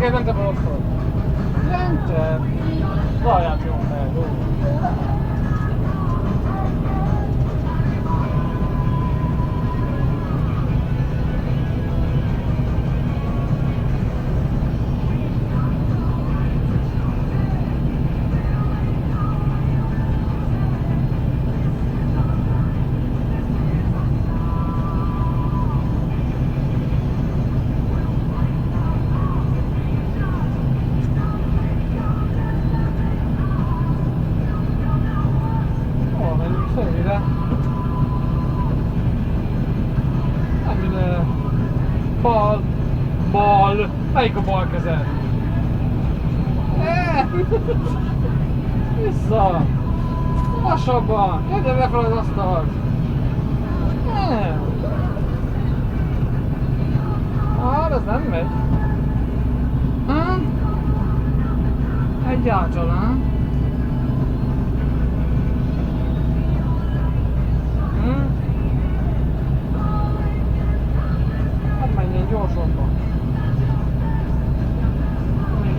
Meg lentebb van ott. Lentebb. Várját jó fel, jó. Bal! Melyik a bal kezed? Vissza! Lassabban! Gyere le fel az asztalt! Nem! Az nem megy! Egyáltalán! Hát menjen gyorsabban!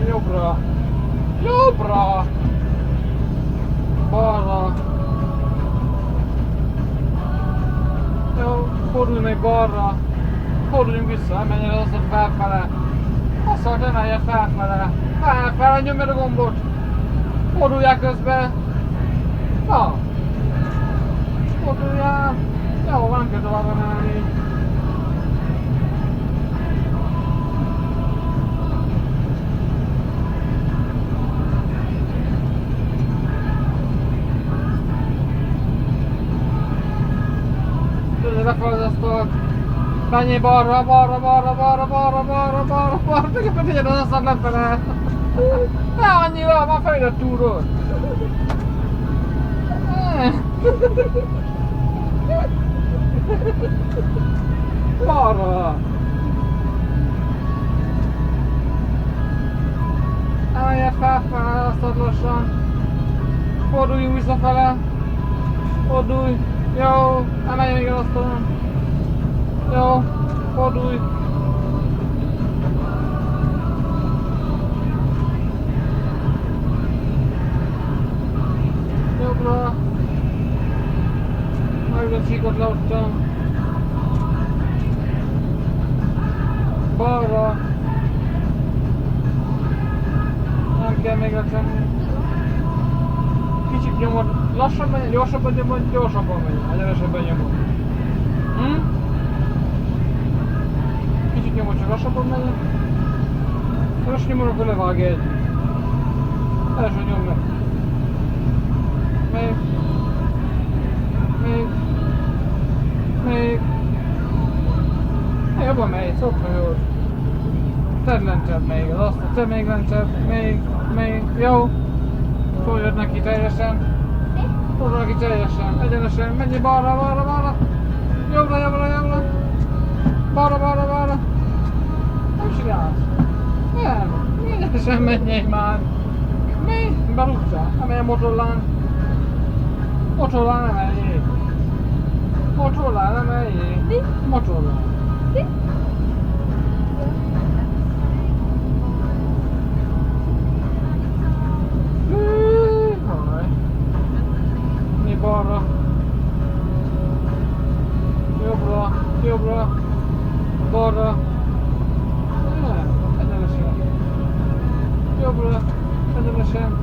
Jobbra! Jobbra! Balra! Jó, fordulj meg balra! Forduljunk vissza, menjen az asztalt felfele! Asztalt emelje felfele! Felfele, nyomj meg a gombot! Forduljál közben! Na! Forduljál! Jó, van, kell tovább emelni! Lefel az asztalt! Menjél balra, tulajdonképpen tegyen az asztalt lefele! Ne annyival, már fejlett túrod! Balra! Emelje felfele az asztalt lassan! Forduljunk visszafele! Fordulj! Jó, emelj még az asztalon. Jó, fordulj. Jobbra. Majd a csíkot leadtam. Balra. Nem kell még letenni. Kicsit nyomod, lassabban, gyorsabban nyomod, gyorsabban megy, egyenesebben nyomod. Kicsit nyomod, csak lassabban megy. Most nyomod, akkor levágj egy. Első nyomd meg. Még. Jobban megy, szokva jól. Tedd lentebb még, az asztal, tedd még lentebb, még, jó. Fordulj neki teljesen. Fordulj neki teljesen. Egyenesen. Menj balra. Jobbra. Balra. Nem csinálsz. Nem. Egyenesen menjél már. Mi? Berúgtál. Emelj a motorlán. Motorlán emeljél. Motorlán. Balra, jobbra, balra, egyenesen, jobbra, egyenesen,